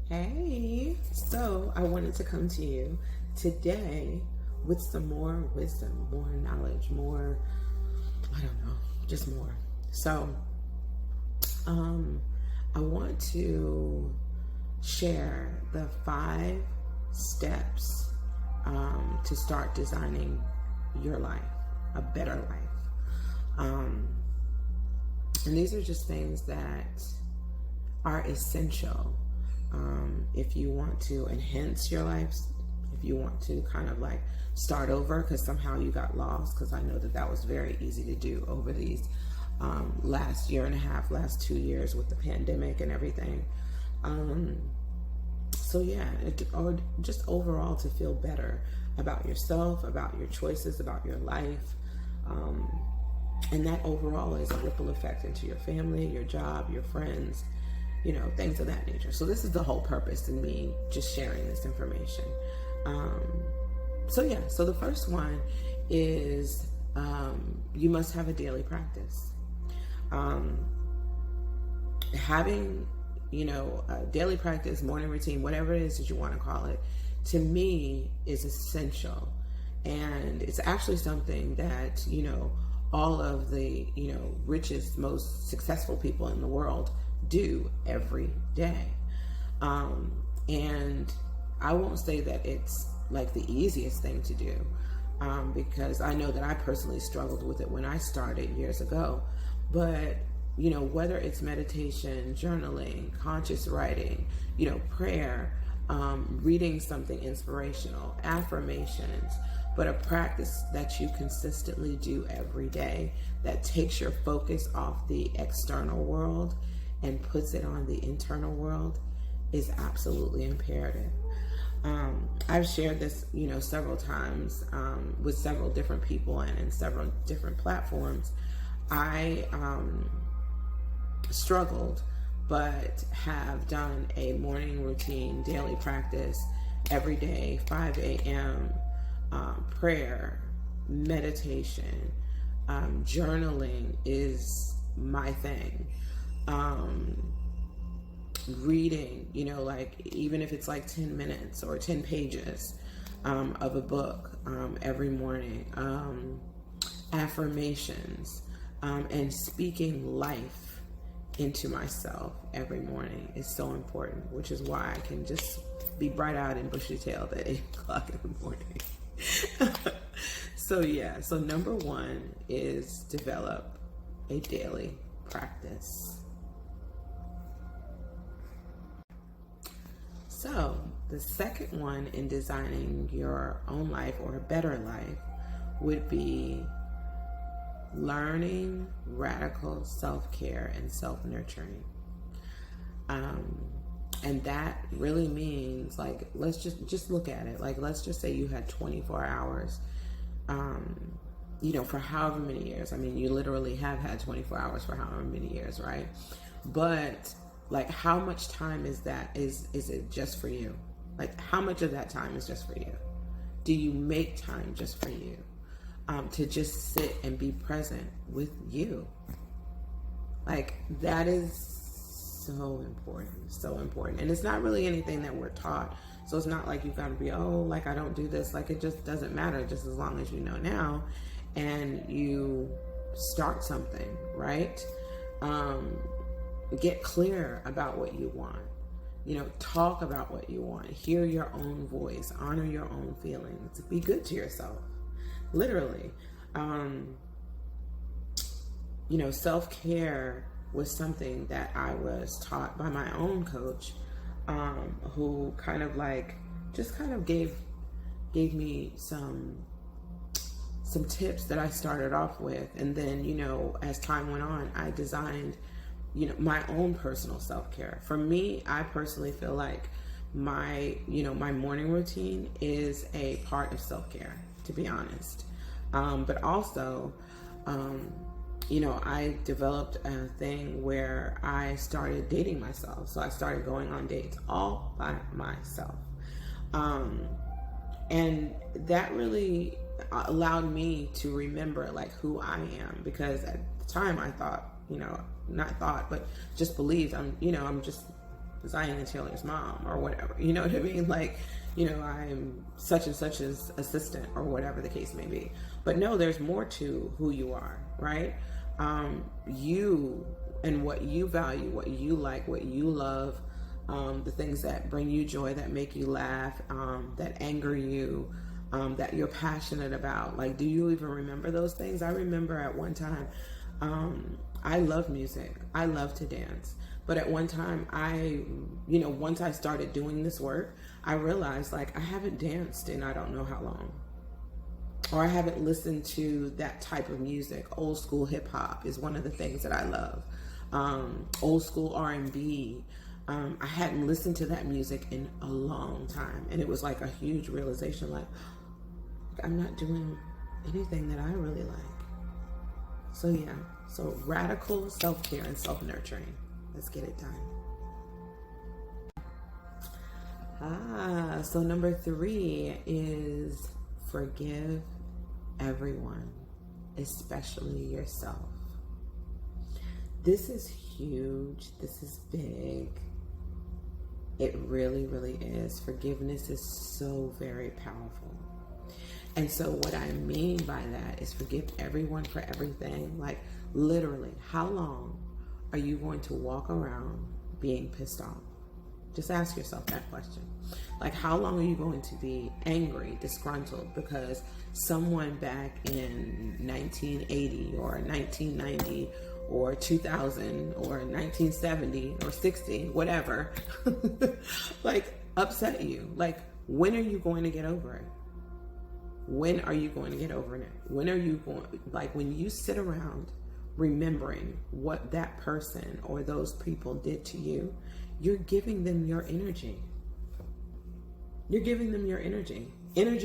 Hey, so I wanted to come to you today with some more wisdom, more knowledge, more, I don't know, just more. So, I want to share the 5 steps to start designing your life, a better life. And these are just things that are essential if you want to enhance your life, if you want to kind of like start over because somehow you got lost, because I know that was very easy to do over these last year and a half, last 2 years with the pandemic and everything. So yeah, or just overall to feel better about yourself, about your choices, about your life. And that overall is a ripple effect into your family, your job, your friends, things of that nature. So this is the whole purpose in me just sharing this information. So the first one is you must have a daily practice. Having, a daily practice, morning routine, whatever it is that you want to call it, to me is essential. And it's actually something that, all of the, richest, most successful people in the world do every day. And I won't say that it's like the easiest thing to do, because I know that I personally struggled with it when I started years ago. But, whether it's meditation, journaling, conscious writing, prayer, reading something inspirational, affirmations, but a practice that you consistently do every day that takes your focus off the external world and puts it on the internal world is absolutely imperative. I've shared this, several times with several different people and in several different platforms. I struggled, but have done a morning routine, daily practice every day, 5 a.m., prayer, meditation, journaling is my thing. Reading, like even if it's like 10 minutes or 10 pages of a book every morning, affirmations, and speaking life into myself every morning is so important, which is why I can just be bright-eyed and bushy-tailed at 8 o'clock in the morning. So number 1 is develop a daily practice. So the second one in designing your own life or a better life would be learning radical self-care and self-nurturing. And that really means, like, let's just look at it. Like, let's just say you had 24 hours, for however many years. I mean, you literally have had 24 hours for however many years, right? But like, how much time is that? Is it just for you? Like, how much of that time is just for you? Do you make time just for you? To just sit and be present with you? Like, that is so important. And it's not really anything that we're taught. So it's not like you've got to be, like, I don't do this. Like, it just doesn't matter, just as long as you know now and you start something, right? Get clear about what you want. Talk about what you want. Hear your own voice. Honor your own feelings. Be good to yourself. Literally. Self-care was something that I was taught by my own coach, who kind of gave me some tips that I started off with. And then, as time went on, I designed, my own personal self-care. For me, I personally feel like my morning routine is a part of self-care, to be honest. But also, I developed a thing where I started dating myself. So I started going on dates all by myself. And that really allowed me to remember like who I am, because at the time I thought, not thought, but just believed I'm just Zion and Taylor's mom or whatever. You know what I mean? Like, you know, I'm such and such's assistant or whatever the case may be. But no, there's more to who you are, right? You and what you value, what you like, what you love, the things that bring you joy, that make you laugh, that anger you, that you're passionate about. Like, do you even remember those things? I remember at one time, I love music. I love to dance. But at one time, once I started doing this work, I realized, like, I haven't danced in I don't know how long. Or I haven't listened to that type of music. Old school hip hop is one of the things that I love. Old school R&B. I hadn't listened to that music in a long time. And it was like a huge realization, like, I'm not doing anything that I really like. So yeah, so radical self-care and self-nurturing. Let's get it done. So number 3 is forgive everyone, especially yourself. This is huge. This is big. It really, really is. Forgiveness is so very powerful. And so what I mean by that is forgive everyone for everything. Like, literally, how long are you going to walk around being pissed off? Just ask yourself that question. Like, how long are you going to be angry, disgruntled because someone back in 1980 or 1990 or 2000 or 1970 or 60, whatever, like, upset you? Like, when are you going to get over it? When are you going to get over it? When are you going, like, when you sit around remembering what that person or those people did to you, you're giving them your energy. You're giving them your energy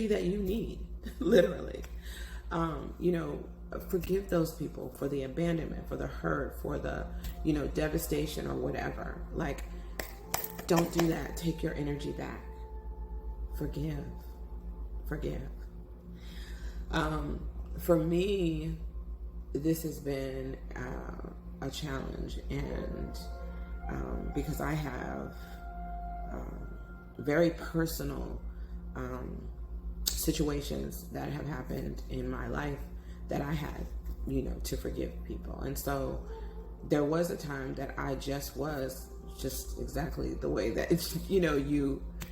that you need, literally. Forgive those people for the abandonment, for the hurt, for the, devastation or whatever. Like, don't do that. Take your energy back. Forgive. For me, this has been a challenge, and because I have very personal situations that have happened in my life that I had, to forgive people. And so there was a time that I was exactly the way that,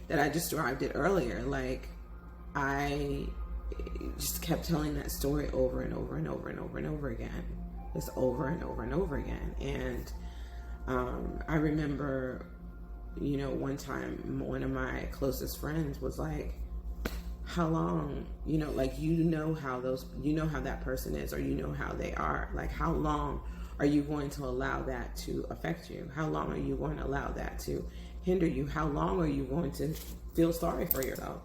that I described it earlier. Like, I just kept telling that story over and over and over and over and over again, just over and over and over again. And I remember, one time one of my closest friends was like, how long, how that person is, or how they are, like, how long are you going to allow that to affect you? How long are you going to allow that to hinder you? How long are you going to feel sorry for yourself?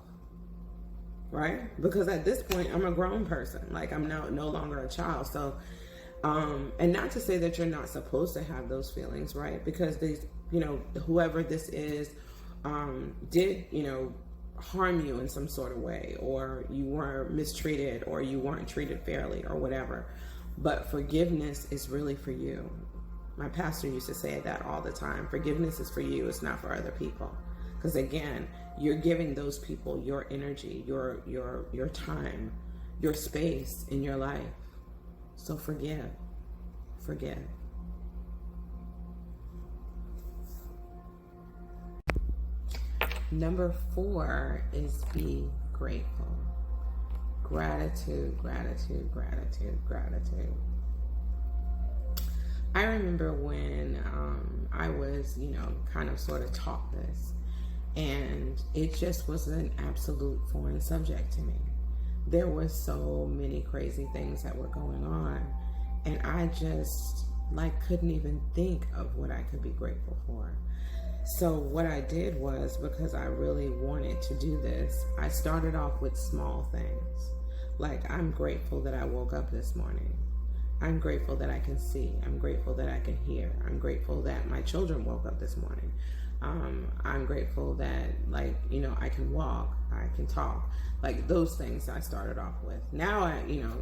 Right? Because at this point, I'm a grown person. Like, I'm now no longer a child. So, and not to say that you're not supposed to have those feelings, right? Because these, whoever this is, did, harm you in some sort of way, or you were mistreated, or you weren't treated fairly, or whatever. But forgiveness is really for you. My pastor used to say that all the time. Forgiveness is for you. It's not for other people. Because again, you're giving those people your energy, your time, your space in your life. So forgive. Number 4 is be grateful. Gratitude. I remember when I was, kind of sort of taught this, and it just was an absolute foreign subject to me. There were so many crazy things that were going on, and I just couldn't even think of what I could be grateful for. So what I did was, because I really wanted to do this, I started off with small things. Like, I'm grateful that I woke up this morning. I'm grateful that I can see. I'm grateful that I can hear. I'm grateful that my children woke up this morning. I'm grateful that, I can walk, I can talk. Like, those things I started off with. Now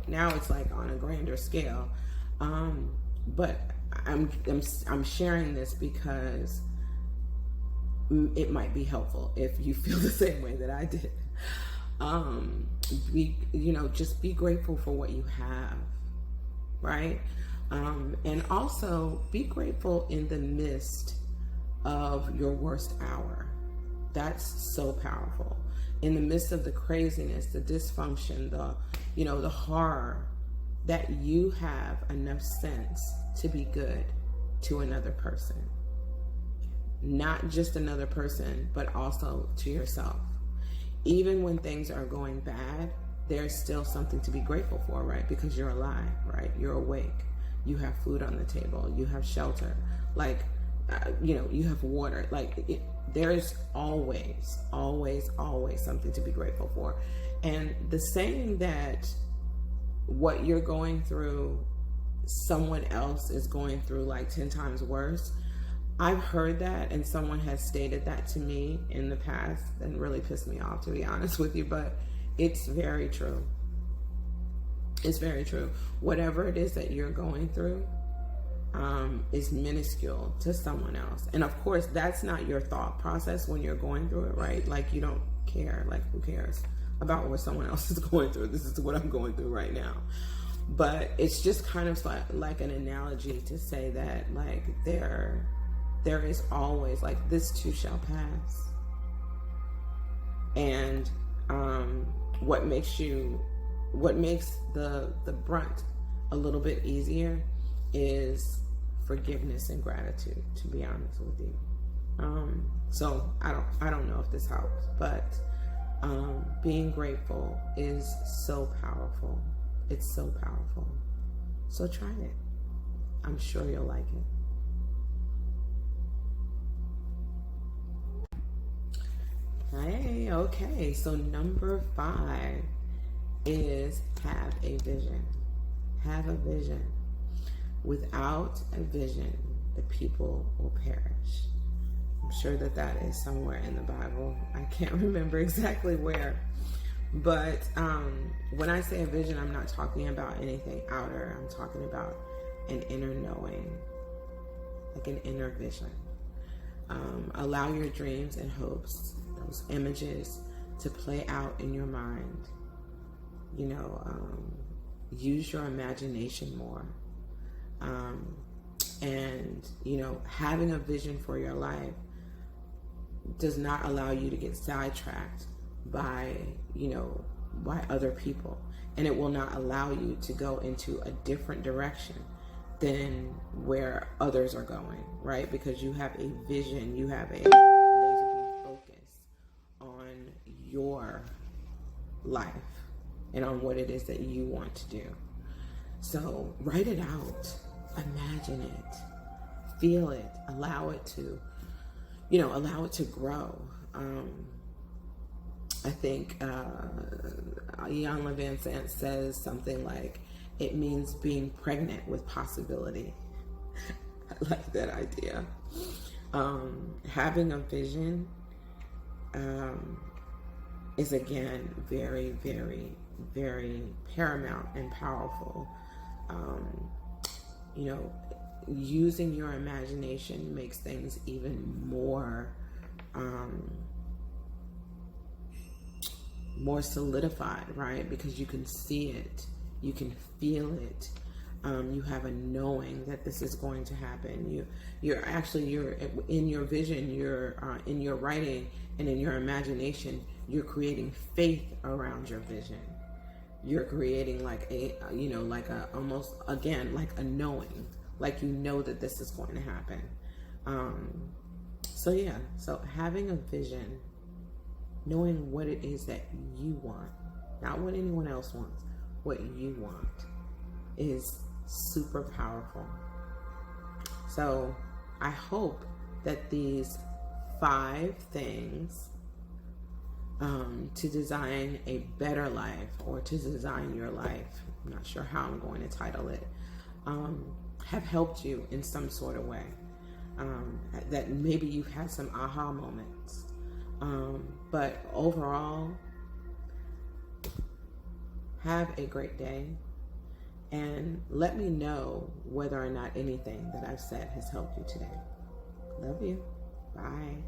now it's like on a grander scale. But I'm sharing this because it might be helpful if you feel the same way that I did. Just be grateful for what you have, right? And also be grateful in the midst of your worst hour. That's so powerful. In the midst of the craziness, the dysfunction, the horror, that you have enough sense to be good to another person. Not just another person, but also to yourself. Even when things are going bad, there's still something to be grateful for, right? Because you're alive, right? You're awake. You have food on the table. You have shelter. You have water. There's always something to be grateful for. And the saying that what you're going through, someone else is going through 10 times worse. I've heard that, and someone has stated that to me in the past, and really pissed me off, to be honest with you, but it's very true. It's very true. Whatever it is that you're going through is minuscule to someone else. And of course, that's not your thought process when you're going through it, right? You don't care. Who cares about what someone else is going through? This is what I'm going through right now. But it's just kind of like an analogy to say that there is always this too shall pass. And what makes the brunt a little bit easier is forgiveness and gratitude, to be honest with you. So I don't know if this helps, but being grateful is so powerful. It's so powerful. So try it. I'm sure you'll like it. Hey, okay. So number 5 is have a vision. Have a vision. Without a vision, the people will perish. I'm sure that is somewhere in the Bible. I can't remember exactly where. But when I say a vision, I'm not talking about anything outer. I'm talking about an inner knowing, an inner vision. Allow your dreams and hopes, those images, to play out in your mind. Use your imagination more. And having a vision for your life does not allow you to get sidetracked by other people, and it will not allow you to go into a different direction than where others are going, right? Because you have a vision, you have a laser beam focus on your life and on what it is that you want to do. So write it out, imagine it, feel it, allow it to grow. I think Jan Van Sant says something like, it means being pregnant with possibility. I like that idea. Having a vision is, again, very, very, very paramount and powerful. Using your imagination makes things even more solidified, right? Because you can see it, you can feel it, you have a knowing that this is going to happen. You're in your vision, you're in your writing and in your imagination, you're creating faith around your vision. You're creating almost again like a knowing, that this is going to happen. So having a vision, knowing what it is that you want, not what anyone else wants, what you want, is super powerful. So I hope that these 5 things to design a better life, or to design your life, I'm not sure how I'm going to title it, have helped you in some sort of way. That maybe you've had some aha moments. But overall, have a great day, and let me know whether or not anything that I've said has helped you today. Love you. Bye.